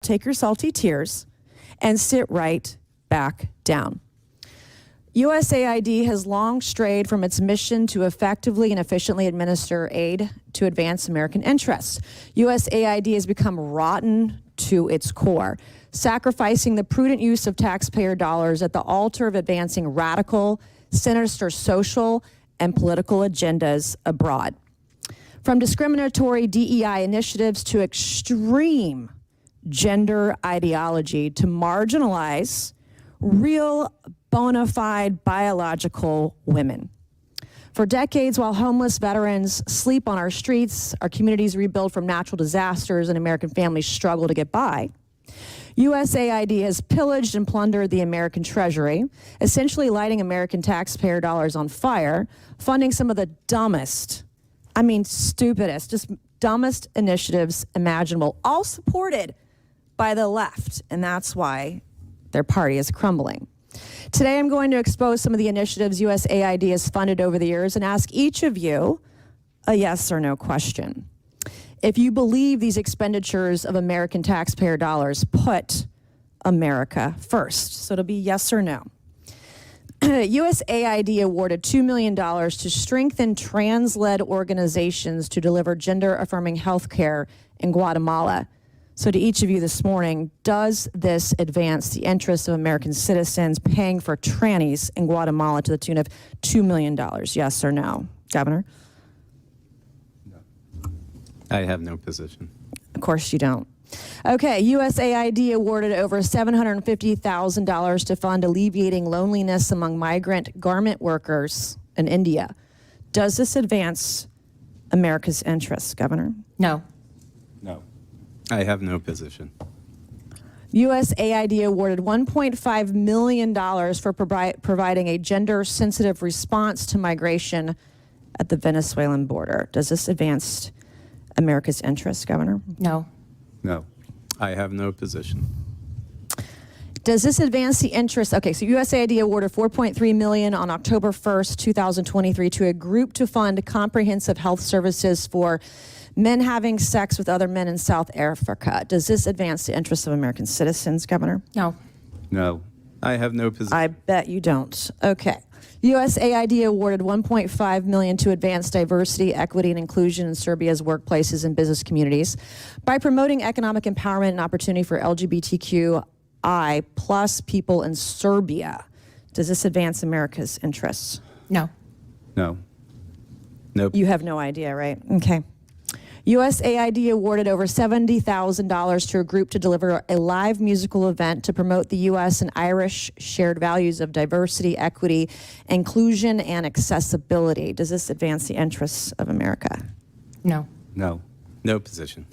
take your salty tears and sit right back down. USAID has long strayed from its mission to effectively and efficiently administer aid to advance American interests. USAID has become rotten to its core, sacrificing the prudent use of taxpayer dollars at the altar of advancing radical, sinister social and political agendas abroad. From discriminatory DEI initiatives to extreme gender ideology to marginalize real bona fide biological women. For decades, while homeless veterans sleep on our streets, our communities rebuild from natural disasters, and American families struggle to get by, USAID has pillaged and plundered the American treasury, essentially lighting American taxpayer dollars on fire, funding some of the dumbest, stupidest, just dumbest initiatives imaginable, all supported by the left, and that's why their party is crumbling. Today, I'm going to expose some of the initiatives USAID has funded over the years and ask each of you a yes or no question. If you believe these expenditures of American taxpayer dollars put America first. So it'll be yes or no. USAID awarded $2 million to strengthen trans-led organizations to deliver gender-affirming health care in Guatemala. So to each of you this morning, does this advance the interests of American citizens paying for trannies in Guatemala to the tune of $2 million? Yes or no? Governor? No. I have no position. Of course you don't. Okay, USAID awarded over $750,000 to fund alleviating loneliness among migrant garment workers in India. Does this advance America's interests, Governor? No. No. I have no position. USAID awarded $1.5 million for providing a gender-sensitive response to migration at the Venezuelan border. Does this advance America's interests, Governor? No. No. I have no position. Does this advance the interests? Okay, so USAID awarded $4.3 million on October 1st, 2023 to a group to fund comprehensive health services for men having sex with other men in South Africa. Does this advance the interests of American citizens, Governor? No. No. I have no position. I bet you don't. Okay. USAID awarded $1.5 million to advance diversity, equity, and inclusion in Serbia's workplaces and business communities by promoting economic empowerment and opportunity for LGBTQI plus people in Serbia. Does this advance America's interests? No. No. Nope. You have no idea, right? Okay. USAID awarded over $70,000 to a group to deliver a live musical event to promote the U.S. and Irish shared values of diversity, equity, inclusion, and accessibility. Does this advance the interests of America? No. No. No position.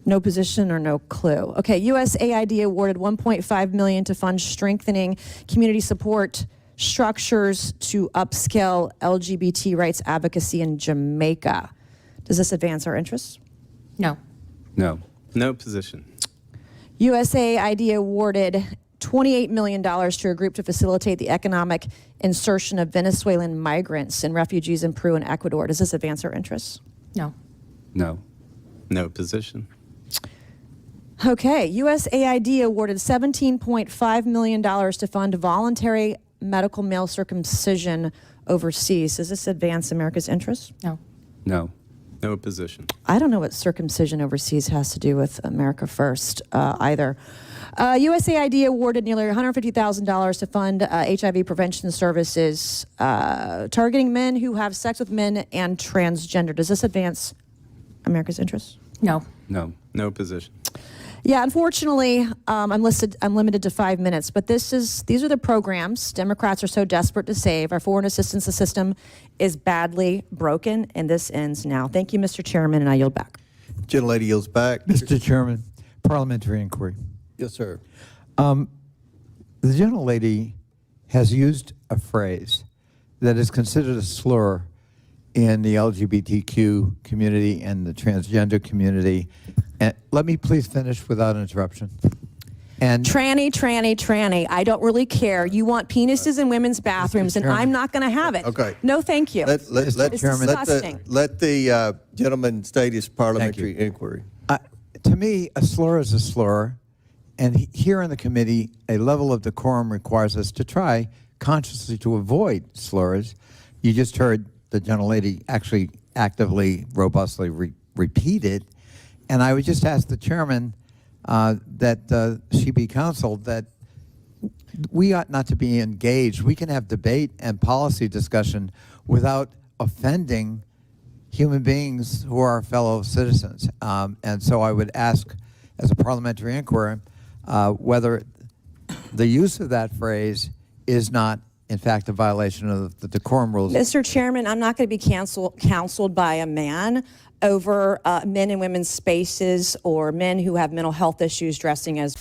No position or no clue. Okay, USAID awarded $1.5 million to fund strengthening community support structures to upscale LGBT rights advocacy in Jamaica. Does this advance our interests? No. No. No position. USAID awarded $28 million to a group to facilitate the economic insertion of Venezuelan migrants and refugees in Peru and Ecuador. Does this advance our interests? No. No. No position. Okay, USAID awarded $17.5 million to fund voluntary medical male circumcision overseas. Does this advance America's interests? No. No. No position. I don't know what circumcision overseas has to do with America First either. USAID awarded nearly $150,000 to fund HIV prevention services targeting men who have sex with men and transgender. Does this advance America's interests? No. No. No position. Yeah, unfortunately, I'm limited to 5 minutes, but these are the programs Democrats are so desperate to save. Our foreign assistance system is badly broken, and this ends now. Thank you, Mr. Chairman, and I yield back. Gentlelady yields back. Mr. Chairman, parliamentary inquiry. Yes, sir. The gentlelady has used a phrase that is considered a slur in the LGBTQ community and the transgender community. And let me please finish without interruption. And Tranny. I don't really care. You want penises in women's bathrooms, and I'm not going to have it. Okay. No, thank you. It's disgusting. let the gentleman state his parliamentary inquiry. To me, a slur is a slur, and here in the committee, a level of decorum requires us to try consciously to avoid slurs. You just heard the gentlelady actually actively, robustly repeat it, and I would just ask the chairman that she be counseled that we ought not to be engaged. We can have debate and policy discussion without offending human beings who are our fellow citizens. And so I would ask, as a parliamentary inquiry, whether the use of that phrase is not, in fact, a violation of the decorum rules. Mr. Chairman, I'm not going to be counseled by a man over men and women's spaces or men who have mental health issues dressing as